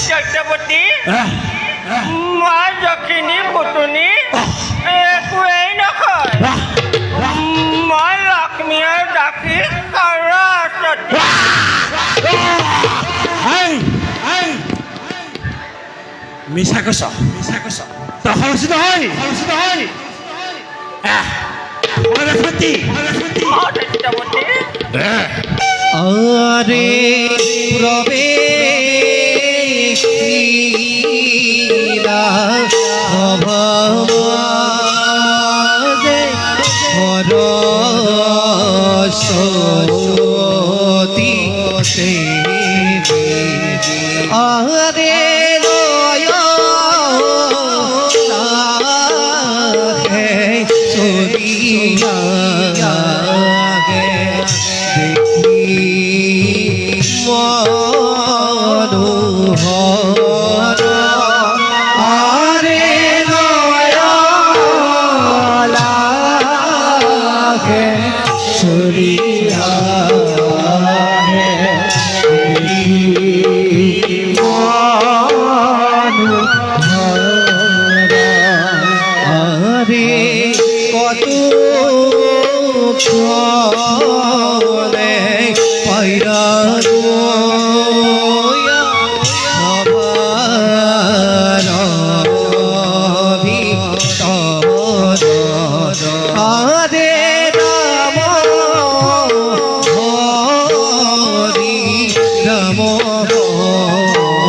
চক্ৰবৰ্তী মা যখিনী ভুতুনি একোৱেই নকয় মই লক্ষ্মীয়ে ডাকি সৰস্বতী মিছা কৈছ তই সৰস্বতী নহয় সৰস্বতী চক্রবর্তী আরে প্রবেশীরা ভবমাদে সরস্বতী আরে লয় সরিয়া মনোহর আরে নয়লাগে সরিয়া আরে কত পাইরা আরে রাম হরি রাম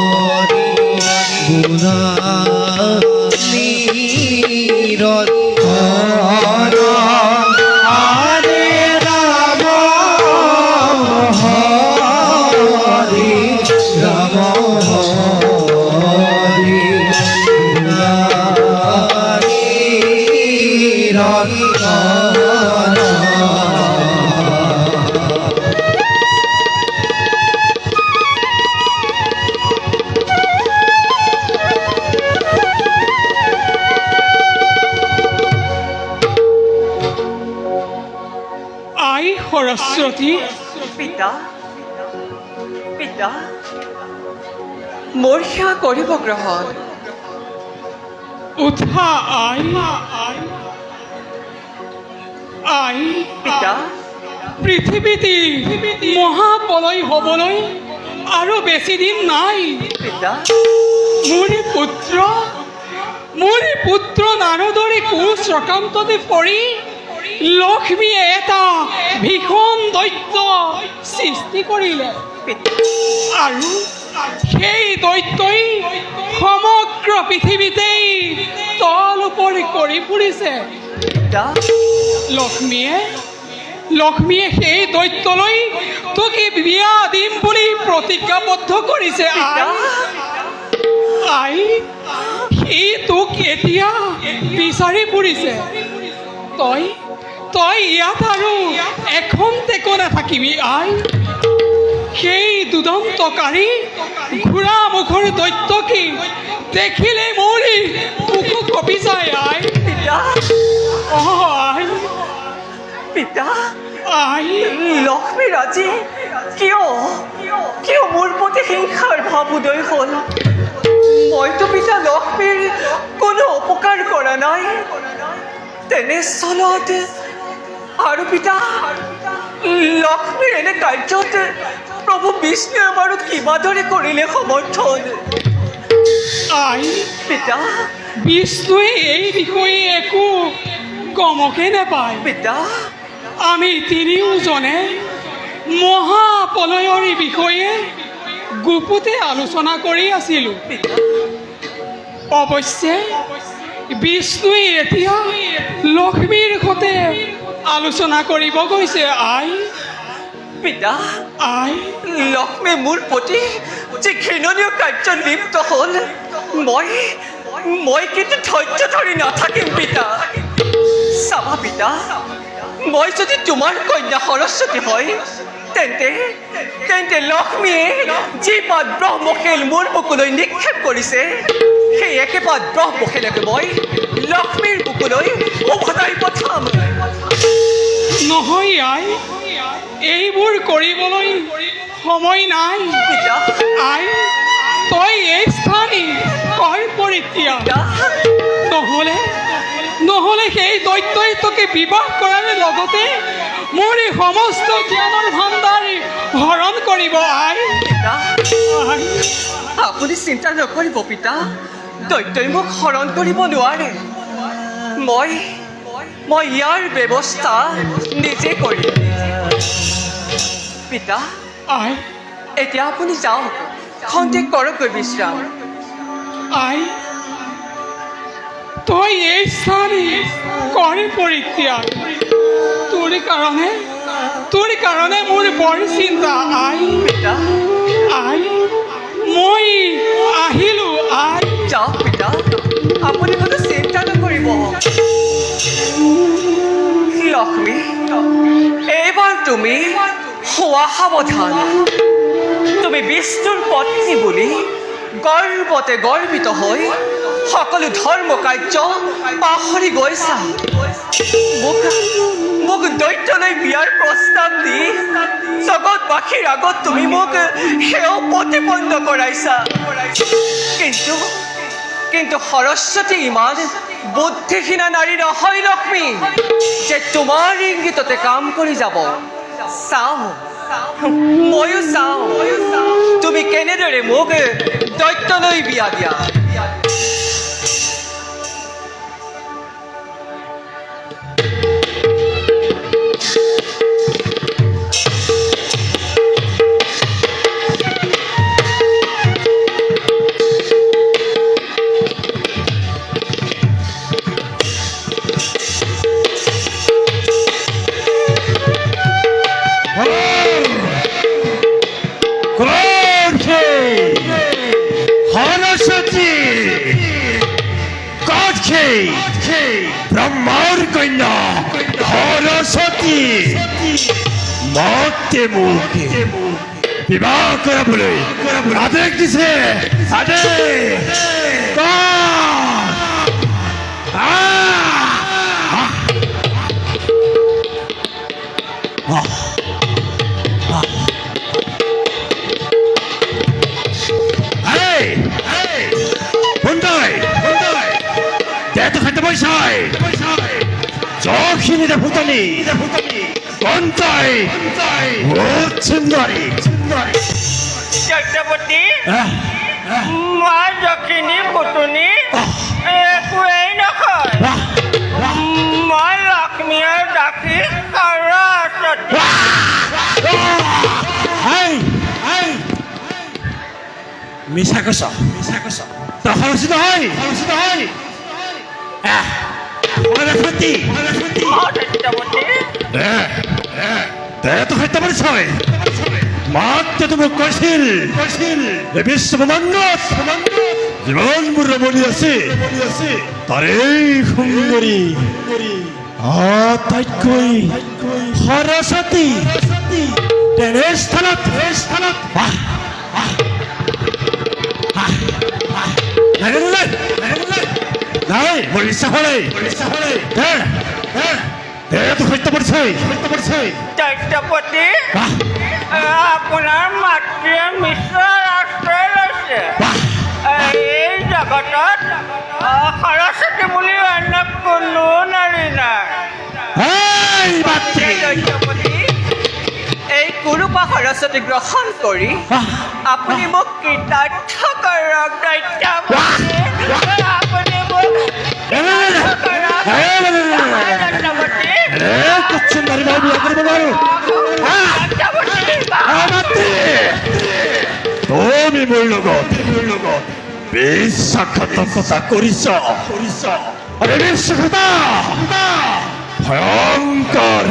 হরি গুণা নিরন্তর আরে রাম হরি রাম হরি গুণা আই সৰস্বতী পিতা পিতা মোৰ সেৱা কৰিব গ্ৰহণ উঠা আই আই পিতা পৃথিৱীতে মহাপ্ৰলয় হ'বলৈ আৰু বেছি দিন নাই পিতা মোৰ পুত্ৰ নাৰদৰে কোচ চক্ৰান্ততে পৰি লক্ষ্মীয়ে এটা ভীষণ দৈত্য সৃষ্টি কৰিলে আৰু সেই দৈত্যই সমগ্ৰ পৃথিৱীতেই তল ওপৰি কৰি ফুৰিছে পিতা লক্ষ্মীয়ে সেই দৈত্যলৈ তোকে বিয়া দিম বুলি প্ৰতিজ্ঞাবদ্ধ কৰিছে আই সি তোক এতিয়া বিচাৰি ফুৰিছে তই ইয়াত আৰু এখন টেকো নাথাকিবি আই সেই দুদন্তকাৰী ঘোঁৰা মুখৰ দৈত্যকে দেখিলে মৰি বুকু কঁপি যায় আই পিতা আই পিতা আই লক্ষ্মীৰ আজি কিয় মোৰ প্ৰতি হিংসাৰ ভাৱ উদয় হ'ল মইতো পিতা লক্ষ্মীৰ কোনো অপকাৰ কৰা নাই তেনেস্থলত আৰু পিতা লক্ষ্মীৰ এনে কাৰ্যত প্ৰভু বিষ্ণুৱে বাৰু কিবাদৰে কৰিলে সমৰ্থন আই পিতা বিষ্ণুৱে এই বিষয়ে একো গমকে নাপায় পিতা আমি তিনিওজনে মহাপ্ৰলয়ৰ বিষয়ে গুপুতে আলোচনা কৰি আছিলোঁ অৱশ্যে বিষ্ণুৱে এতিয়া লক্ষ্মীৰ সৈতে আলোচনা কৰিব গৈছে আই পিতা আই লক্ষ্মী মোৰ প্ৰতি যে ঘৃণনীয় কাৰ্যত লিপ্ত হ'ল মই কিন্তু ধৈৰ্য ধৰি নাথাকিম পিতা চাবা পিতা মই যদি তোমাৰ কন্যা সৰস্বতী হয় তেন্তে লক্ষ্মীয়ে যি পাত ব্ৰহ্মশিল মোৰ বুকুলৈ নিক্ষেপ কৰিছে সেই একেপাত ব্ৰহ্মশিলকে মই লক্ষ্মীৰ বুকুলৈ উভতাই পঠাম নহয় আই এইবোৰ কৰিবলৈ সময় নাই পিতা আই তই এই এতিয়া পিতা নহ'লে নহ'লে সেই দৈত্যই তোকে বিবাহ কৰাৰ লগতে মোৰ এই সমস্ত জ্ঞানৰ ভাণ্ডাৰ হৰণ কৰিব আই পিতা আই আপুনি চিন্তা নকৰিব পিতা দৈত্যই মোক হৰণ কৰিব নোৱাৰে মই ইয়াৰ ব্যৱস্থা নিজে কৰিম পিতা আই এতিয়া আপুনি যাওক খন্তেক কৰকগৈ বিশ্ৰাম আই তই এই স্থানে কৰি পৰিত্যাগ তোৰ কাৰণে মোৰ বৰ চিন্তা আই পিতা আই মই আহিলো আই যাওক পিতা আপুনি কোনো চিন্তা নকৰিব লক্ষ্মী এইবাৰ তুমি হোৱা সাৱধান তুমি বিষ্ণুৰ পত্নী বুলি গৰ্বতে গৰ্বিত হৈ সকলো ধৰ্ম কাৰ্য পাহৰি গৈছা মোক দৈত্যলৈ বিয়াৰ প্ৰস্তাৱ দি জগতবাসীৰ আগত তুমি মোক সেও প্ৰতিপন্ন কৰাইছা কিন্তু সৰস্বতী ইমান বুদ্ধিহীনা নাৰী নহয় লক্ষ্মী যে তোমাৰ ইংগিততে কাম কৰি যাব চাওঁ ময়ো চাওঁ তুমি কেনেদৰে মোক দৈত্যলৈ বিয়া দিয়া সৰস্বতী ব্ৰহ্মাৰ কন্যা সৰস্বতী মতে মোক বিবাহ কৰাবলৈ আদেশ দিছে 저희는 후다니 건자이 오천다리 চক্ৰৱৰ্তী মই যখিনী পুতনি একোৱেই নকয় মই লক্ষ্মীৰ দাসী সৰস্বতী মিছা কৈছ তই সৰস্বতী নহয় সৰস্বতী সত্যৱতী তো সত্য পৰিচয় মাত্ৰ মোক কৈছিল বিশ্ব ব্ৰহ্মাণ্ডত যিমান মোৰ ৰমণী আছে তাৰেই সুন্দৰী আটাইতকৈ সৰস্বতী তেনে স্থানত নাই মোৰ ইচ্ছা হ'লে তো সত্য পৰিচয় চক্ৰৱৰ্তী আপোনাৰ মাতৃয়ে মিশ্ৰ আশ্ৰয় লৈছে এই জগতত সৰস্বতী বুলি অন্য কোনো নাৰী নাই চক্ৰৱৰ্তী এই কুৰূপা সৰস্বতী গ্ৰহণ কৰি আপুনি মোক কৃতাৰ্থ কৰক দৈত্যৱতী আপুনি মোক সুন্দৰী মই বিয়া কৰিব নোৱাৰো তুমি মোৰ লগত বিশ্বাসঘাতকতা কৰিছ আৰু বিশ্বাসঘাতকতা ভয়ংকৰ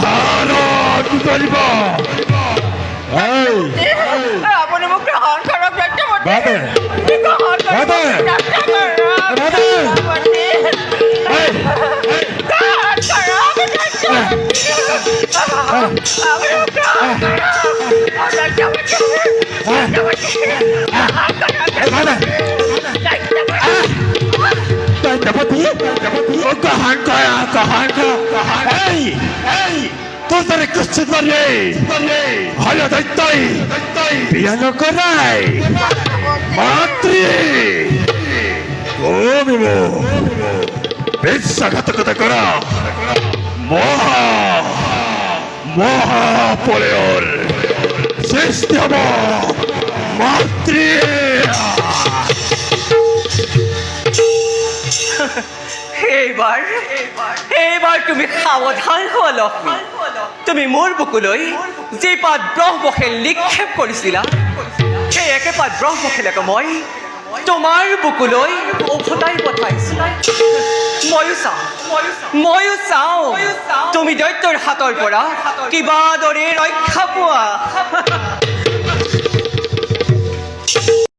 ধাৰণ কৰিব আপুনি মোক গ্ৰহণ কৰক চক্ৰৱৰ্তী বাদে গ্ৰহণ কৰক বাদে তোৰ দ্বাৰা কুস্তিত মাৰিয়ে হয় দৈত্যই বিয়া নকৰাই মাতৃ তুমি বিশ্বাসঘাতকতা কৰা মহাপলয়ৰ সৃষ্টি হব মাতৃ এইবাৰ তুমি সাৱধান হোৱা লক্ষ্মী তুমি মোৰ বুকুলৈ যে পাত ব্ৰহ্মখেল নিক্ষেপ কৰিছিলা সেই একে পাত ব্ৰহ্মখেলকে মই তোমাৰ বুকুলৈ উভতাই পঠাইছো ময়ো চাওঁ তুমি দৈত্যৰ হাতৰ পৰা কিবা দৰে ৰক্ষা পোৱা